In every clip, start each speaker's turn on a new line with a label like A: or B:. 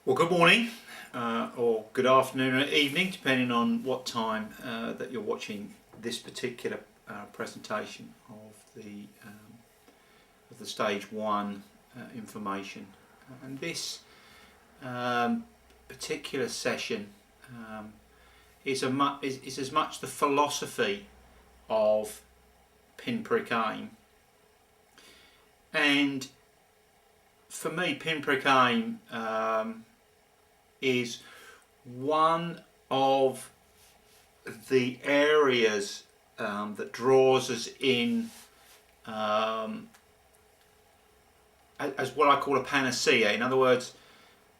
A: Well, good morning, or good afternoon or evening, depending on what time that you're watching this particular presentation of the stage one information. And this particular session is as much the philosophy of pinprick aim. And for me, pinprick aim is one of the areas that draws us in as what I call a panacea. In other words,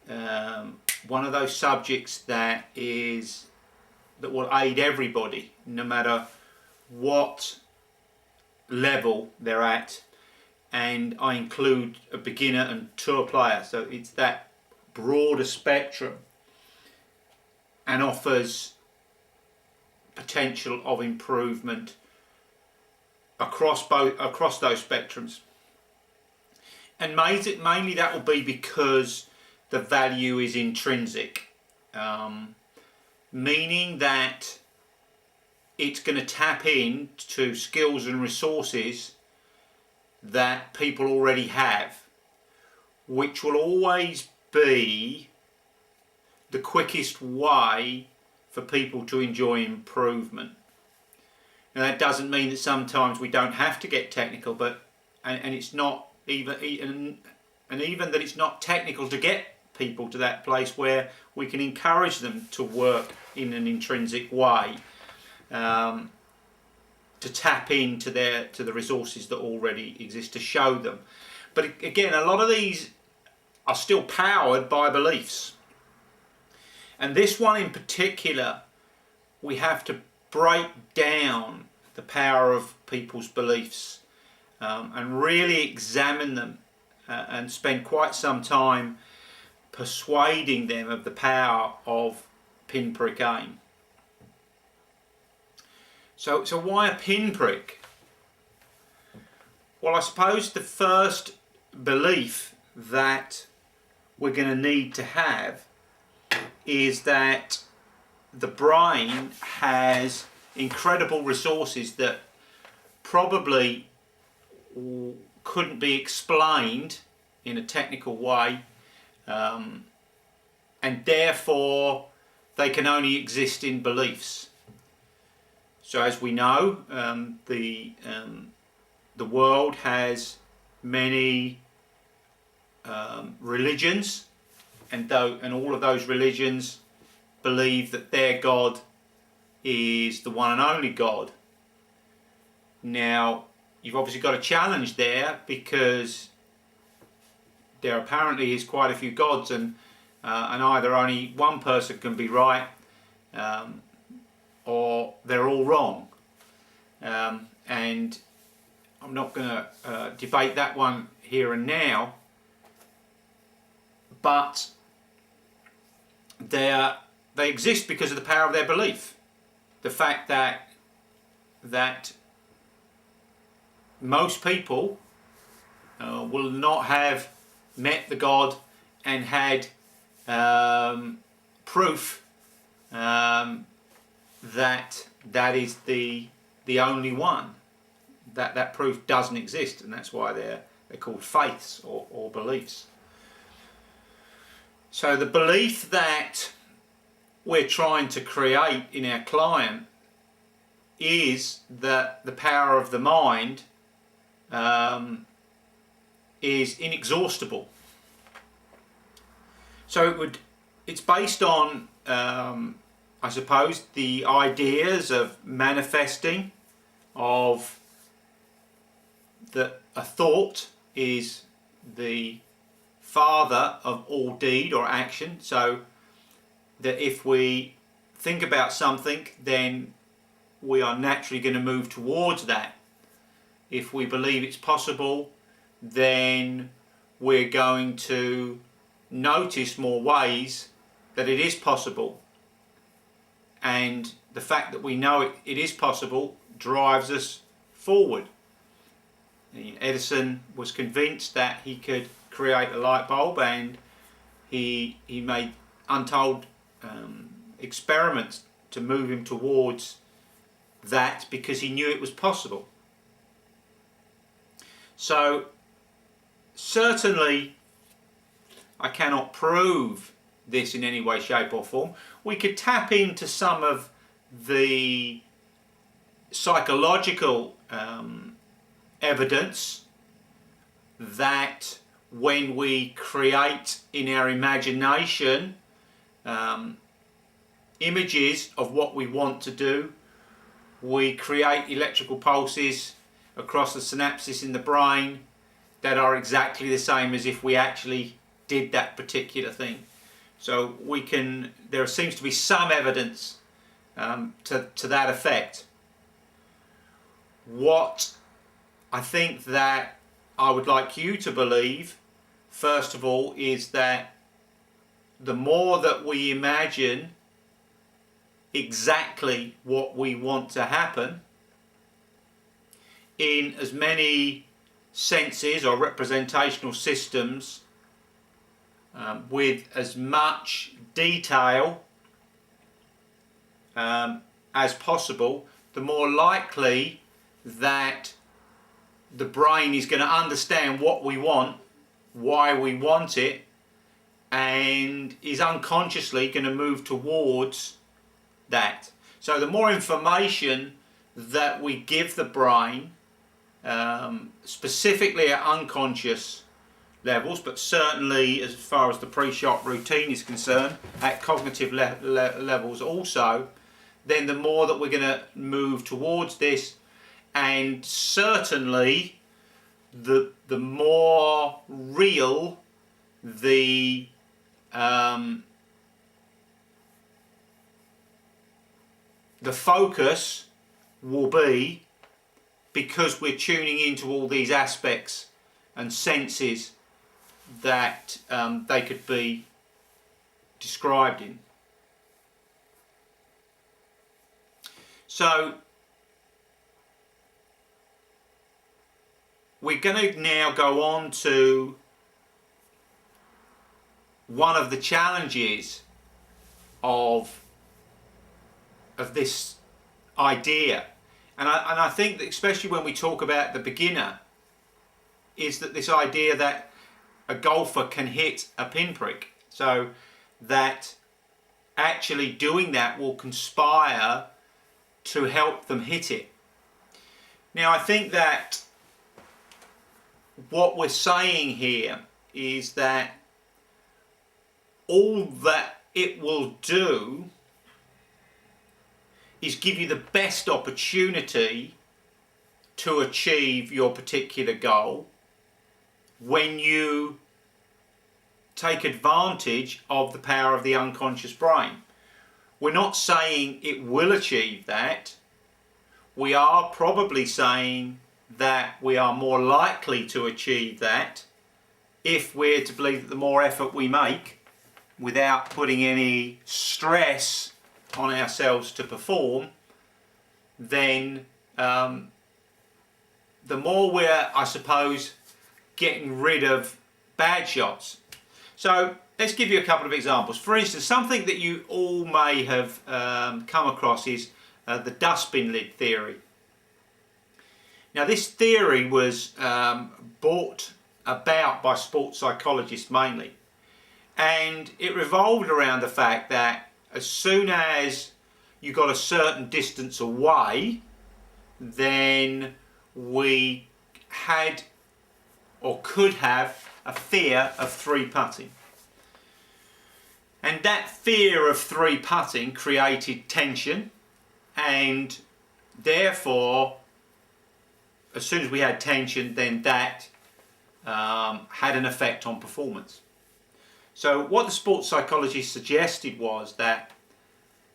A: one of those subjects that will aid everybody, no matter what level they're at, and I include a beginner and tour player, so it's that broader spectrum, and offers potential of improvement across those spectrums. And mainly that will be because the value is intrinsic, meaning that it's going to tap into skills and resources that people already have, which will always be the quickest way for people to enjoy improvement. Now, that doesn't mean that sometimes we don't have to get technical, but and it's not even that it's not technical to get people to that place where we can encourage them to work in an intrinsic way, to tap into the resources that already exist, to show them. But again, a lot of these are still powered by beliefs. And this one in particular, we have to break down the power of people's beliefs, and really examine them, and spend quite some time persuading them of the power of pinprick aim. So why a pinprick? Well, I suppose the first belief that we're going to need to have is that the brain has incredible resources that probably couldn't be explained in a technical way, and therefore they can only exist in beliefs. So as we know, the world has many religions, and all of those religions believe that their God is the one and only God. Now, you've obviously got a challenge there, because there apparently is quite a few gods, and either only one person can be right, or they're all wrong. And I'm not going to debate that one here and now, but they exist because of the power of their belief. The fact that most people will not have met the God and had proof that is the only one. That proof doesn't exist, and that's why they're called faiths or beliefs. So the belief that we're trying to create in our client is that the power of the mind is inexhaustible. So it's based on, I suppose, the ideas of manifesting, of that a thought is the father of all deed or action. So that if we think about something, then we are naturally going to move towards that. If we believe it's possible, then we're going to notice more ways that it is possible. And the fact that we know it is possible drives us forward. Edison was convinced that he could create a light bulb, and he made untold experiments to move him towards that, because he knew it was possible. So certainly I cannot prove this in any way, shape or form. We could tap into some of the psychological evidence that when we create in our imagination images of what we want to do, we create electrical pulses across the synapses in the brain that are exactly the same as if we actually did that particular thing. So there seems to be some evidence to that effect. What I think that I would like you to believe, first of all, is that the more that we imagine exactly what we want to happen in as many senses or representational systems with as much detail as possible, the more likely that the brain is going to understand what we want, why we want it, and is unconsciously going to move towards that. So the more information that we give the brain, specifically at unconscious levels, but certainly as far as the pre-shot routine is concerned, at cognitive levels also, then the more that we're going to move towards this, and certainly the more real the focus will be, because we're tuning into all these aspects and senses that they could be described in. So we're going to now go on to one of the challenges of this idea, and I think that especially when we talk about the beginner, is that this idea that a golfer can hit a pinprick, so that actually doing that will conspire to help them hit it. Now I think that what we're saying here is that all that it will do is give you the best opportunity to achieve your particular goal when you take advantage of the power of the unconscious brain. We're not saying it will achieve that. We are probably saying that we are more likely to achieve that if we're to believe that the more effort we make without putting any stress on ourselves to perform, then the more we're, I suppose, getting rid of bad shots. So let's give you a couple of examples. For instance, something that you all may have come across is the dustbin lid theory. Now this theory was brought about by sports psychologists mainly, and it revolved around the fact that as soon as you got a certain distance away, then we had or could have a fear of three putting. And that fear of three putting created tension, and therefore as soon as we had tension, then that had an effect on performance. So what the sports psychologist suggested was that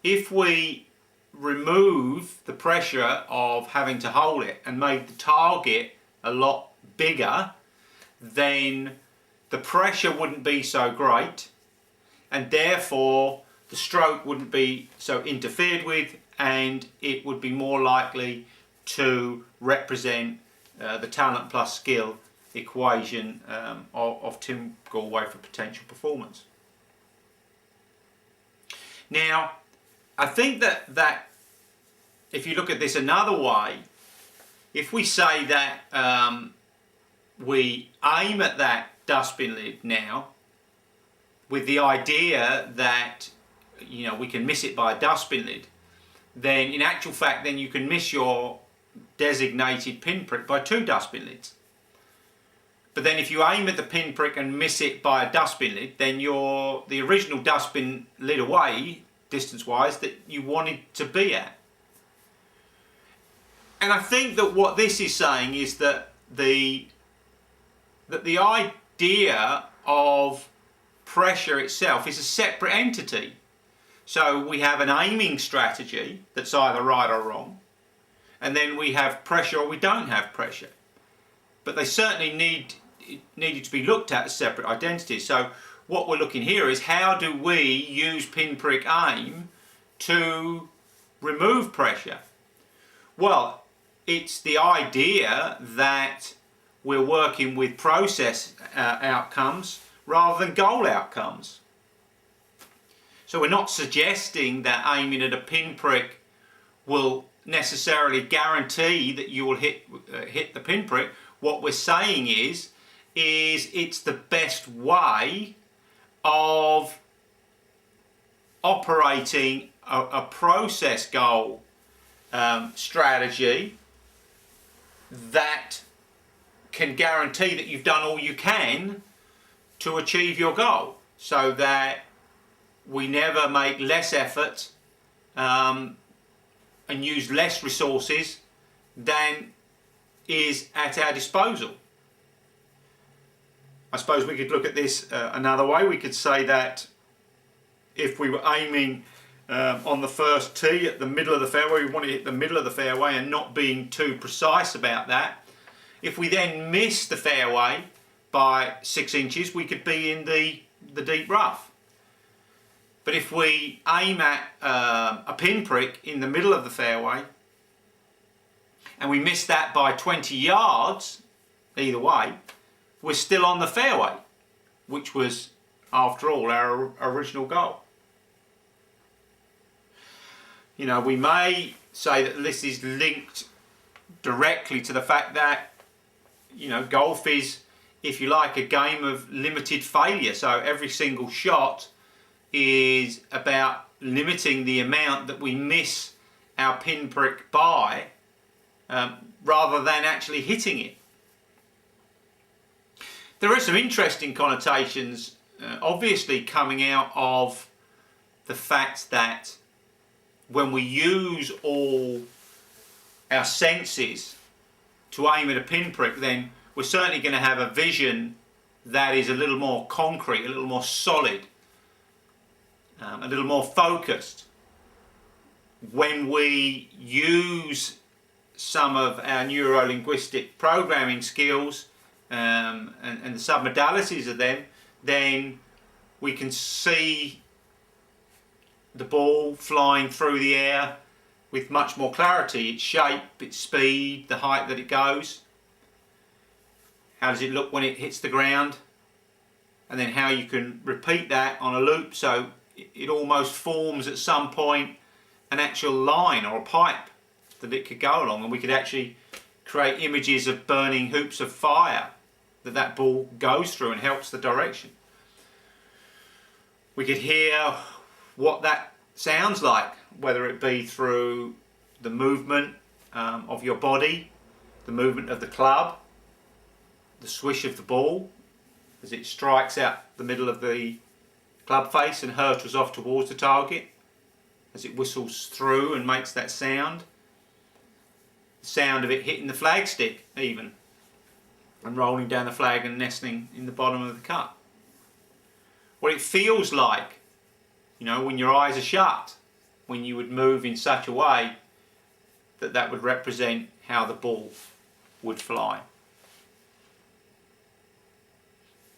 A: if we remove the pressure of having to hold it and made the target a lot bigger, then the pressure wouldn't be so great, and therefore the stroke wouldn't be so interfered with, and it would be more likely to represent the talent plus skill equation of Tim Gallwey for potential performance. Now, I think that if you look at this another way, if we say that we aim at that dustbin lid now with the idea that, you know, we can miss it by a dustbin lid, then in actual fact then you can miss your designated pinprick by 2 dustbin lids. But then if you aim at the pinprick and miss it by a dustbin lid, then you're the original dustbin lid away, distance-wise, that you wanted to be at. And I think that what this is saying is that the idea of pressure itself is a separate entity. So we have an aiming strategy that's either right or wrong, and then we have pressure or we don't have pressure. But they certainly needed to be looked at as separate identities. So what we're looking here is, how do we use pinprick aim to remove pressure? Well, it's the idea that we're working with process outcomes rather than goal outcomes. So we're not suggesting that aiming at a pinprick will necessarily guarantee that you will hit the pinprick. What we're saying is it's the best way of operating a process goal strategy that can guarantee that you've done all you can to achieve your goal, so that we never make less effort and use less resources than is at our disposal. I suppose we could look at this another way. We could say that if we were aiming on the first tee at the middle of the fairway, we want to hit the middle of the fairway and not being too precise about that. If we then miss the fairway by 6 inches, we could be in the deep rough. But if we aim at a pinprick in the middle of the fairway and we miss that by 20 yards, either way, we're still on the fairway, which was, after all, our original goal. You know, we may say that this is linked directly to the fact that, you know, golf is, if you like, a game of limited failure. So every single shot is about limiting the amount that we miss our pinprick by, rather than actually hitting it. There are some interesting connotations, obviously, coming out of the fact that when we use all our senses to aim at a pinprick, then we're certainly going to have a vision that is a little more concrete, a little more solid, a little more focused. When we use some of our neuro-linguistic programming skills and the submodalities of them, then we can see the ball flying through the air with much more clarity, its shape, its speed, the height that it goes. How does it look when it hits the ground? And then how you can repeat that on a loop, so it almost forms at some point an actual line or a pipe that it could go along, and we could actually create images of burning hoops of fire that ball goes through and helps the direction. We could hear what that sounds like, whether it be through the movement of your body, the movement of the club, the swish of the ball as it strikes out the middle of the club face and hurtles off towards the target, as it whistles through and makes that sound. The sound of it hitting the flagstick even, and rolling down the flag and nesting in the bottom of the cup. What it feels like, you know, when your eyes are shut, when you would move in such a way that that would represent how the ball would fly.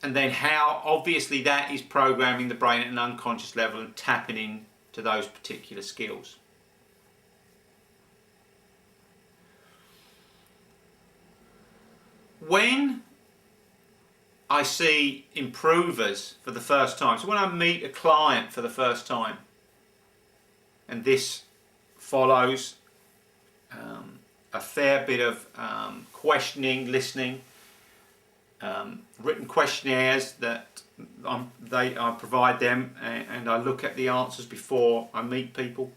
A: And then how obviously that is programming the brain at an unconscious level and tapping in to those particular skills. When I see improvers for the first time, so when I meet a client for the first time, and this follows a fair bit of questioning, listening, written questionnaires that I provide them, and I look at the answers before I meet people.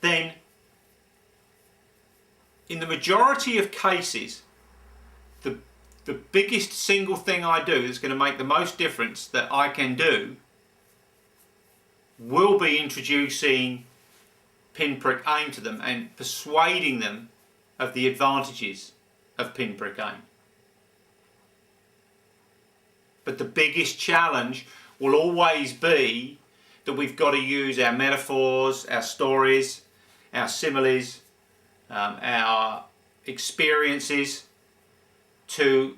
A: Then, in the majority of cases, the biggest single thing I do that's going to make the most difference that I can do will be introducing pinprick aim to them and persuading them of the advantages of pinprick aim. But the biggest challenge will always be that we've got to use our metaphors, our stories, our similes, our experiences to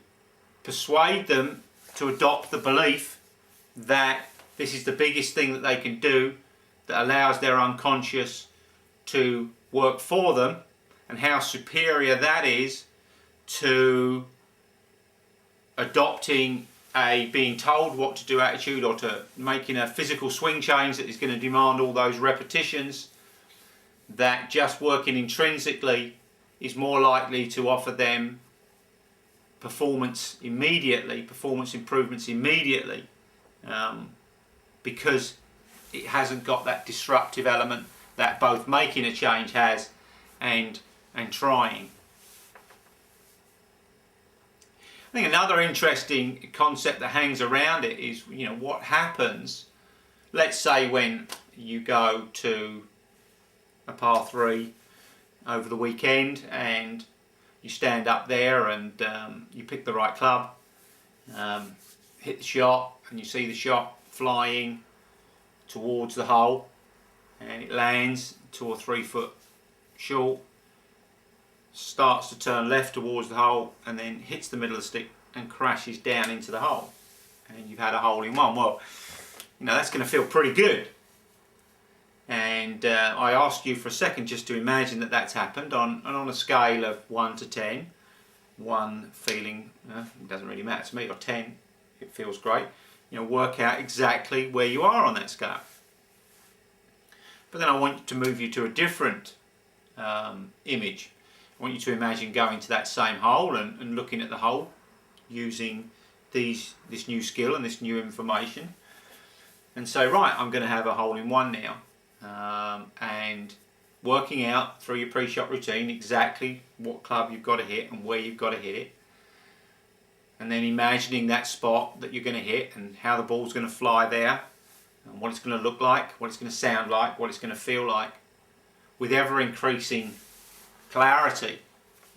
A: persuade them to adopt the belief that this is the biggest thing that they can do that allows their unconscious to work for them, and how superior that is to adopting a being told what to do attitude, or to making a physical swing change that is going to demand all those repetitions, that just working intrinsically is more likely to offer them performance improvements immediately, because it hasn't got that disruptive element that both making a change has and trying. I think another interesting concept that hangs around it is, what happens, let's say when you go to a par 3 over the weekend and you stand up there and you pick the right club, hit the shot, and you see the shot flying towards the hole, and it lands 2 or 3 foot short, starts to turn left towards the hole, and then hits the middle of the stick and crashes down into the hole, and you've had a hole in one. Well, that's going to feel pretty good. And I ask you for a second just to imagine that that's happened on a scale of 1 to 10. 1 feeling it doesn't really matter to me, or 10 it feels great. Work out exactly where you are on that scale. But then I want to move you to a different image. I want you to imagine going to that same hole and looking at the hole using this new skill and this new information, and say, right, I'm going to have a hole in one now. And working out through your pre-shot routine exactly what club you've got to hit and where you've got to hit it, and then imagining that spot that you're going to hit and how the ball's going to fly there, and what it's going to look like, what it's going to sound like, what it's going to feel like, with ever increasing clarity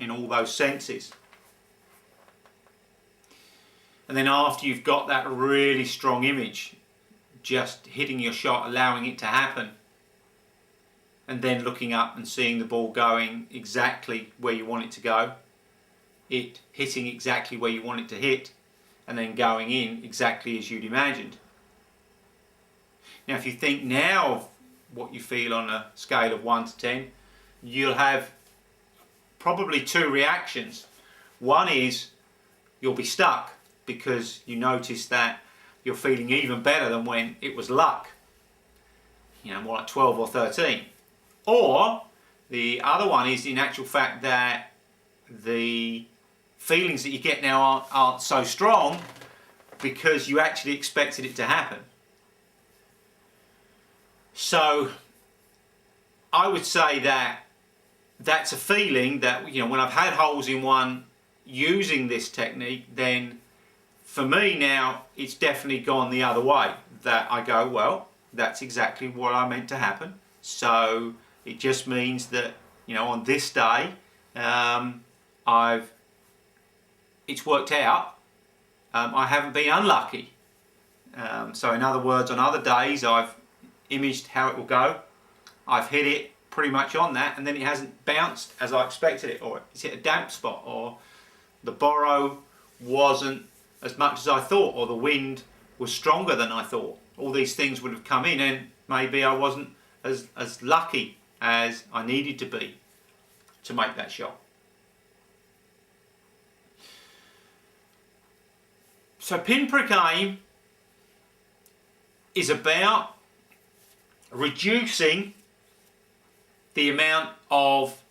A: in all those senses. And then after you've got that really strong image, just hitting your shot, allowing it to happen, and then looking up and seeing the ball going exactly where you want it to go, it hitting exactly where you want it to hit, and then going in exactly as you'd imagined. Now, if you think now of what you feel on a scale of 1 to 10, you'll have probably 2 reactions. One is you'll be stuck because you notice that you're feeling even better than when it was luck, more like 12 or 13. Or the other one is, in actual fact, that the feelings that you get now aren't so strong because you actually expected it to happen. So I would say that that's a feeling that, when I've had holes in one using this technique, then for me now it's definitely gone the other way. That I go, well, that's exactly what I meant to happen. So it just means that, on this day, it's worked out. I haven't been unlucky. So in other words, on other days I've imaged how it will go. I've hit it pretty much on that, and then it hasn't bounced as I expected it, or it's hit a damp spot, or the borrow wasn't as much as I thought, or the wind was stronger than I thought. All these things would have come in, and maybe I wasn't as lucky as I needed to be to make that shot. So pinprick aim is about reducing the amount of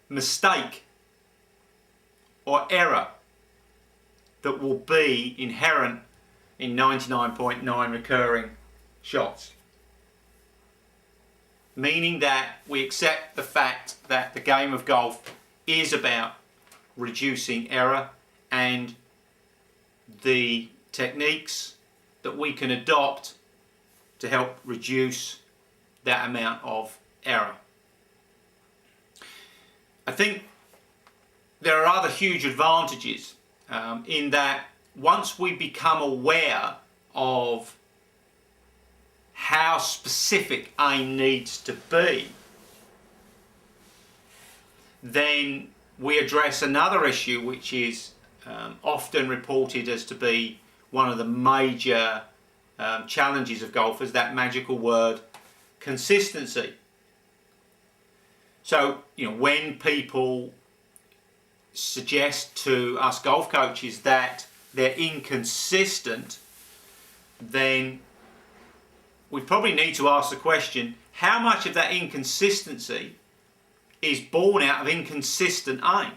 A: mistake or error that will be inherent in 99.9 recurring shots. Meaning that we accept the fact that the game of golf is about reducing error, and the techniques that we can adopt to help reduce that amount of error. I think there are other huge advantages in that once we become aware of how specific aim needs to be, then we address another issue which is often reported as to be one of the major challenges of golfers, that magical word, consistency. So, when people suggest to us golf coaches that they're inconsistent, then we probably need to ask the question, how much of that inconsistency is born out of inconsistent aim?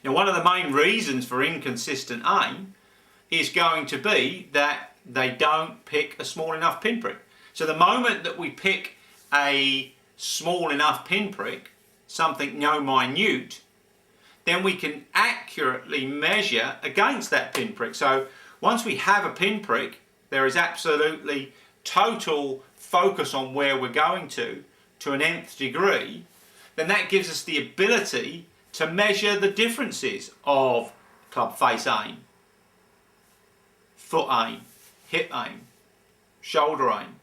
A: Now, one of the main reasons for inconsistent aim is going to be that they don't pick a small enough pinprick. So the moment that we pick a small enough pinprick, something minute, then we can accurately measure against that pinprick. So once we have a pinprick, there is absolutely total focus on where we're going to an nth degree, then that gives us the ability to measure the differences of club face aim, foot aim, hip aim, shoulder aim,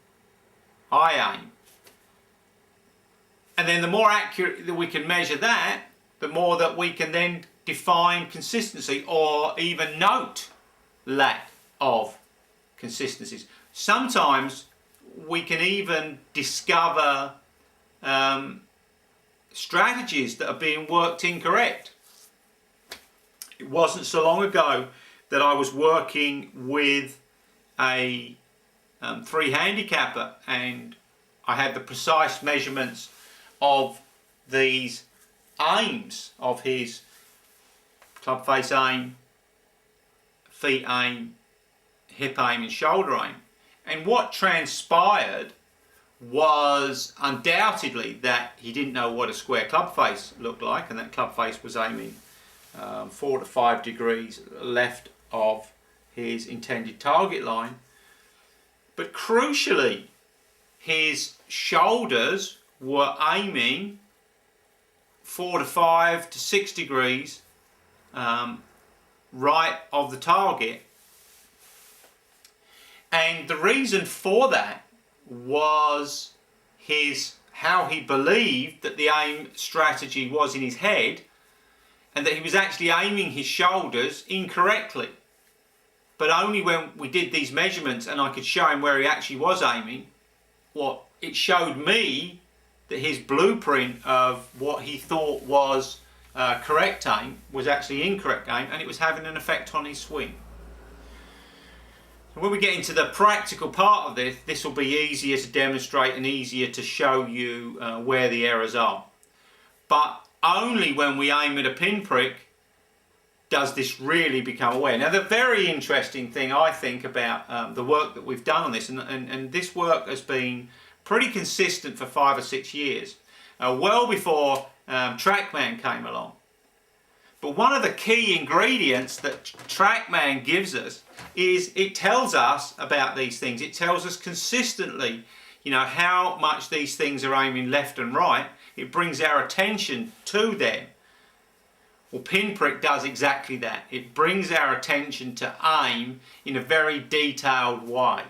A: eye aim. And then the more accurate that we can measure that, the more that we can then define consistency or even note lack of consistencies. Sometimes we can even discover strategies that are being worked incorrect. It wasn't so long ago that I was working with a 3 handicapper, and I had the precise measurements of these aims of his club face aim, feet aim, hip aim and shoulder aim. And what transpired was undoubtedly that he didn't know what a square club face looked like, and that club face was aiming 4 to 5 degrees left of his intended target line. But crucially, his shoulders were aiming 4 to 5 to 6 degrees right of the target. And the reason for that was how he believed that the aim strategy was in his head, and that he was actually aiming his shoulders incorrectly. But only when we did these measurements and I could show him where he actually was aiming, it showed me that his blueprint of what he thought was correct aim was actually incorrect aim, and it was having an effect on his swing. When we get into the practical part of this will be easier to demonstrate and easier to show you where the errors are. But only when we aim at a pinprick does this really become aware. Now, the very interesting thing I think about the work that we've done on this, and this work has been pretty consistent for 5 or 6 years, well before TrackMan came along. But one of the key ingredients that TrackMan gives us is it tells us about these things. It tells us consistently, how much these things are aiming left and right. It brings our attention to them. Well, pinprick does exactly that. It brings our attention to aim in a very detailed way.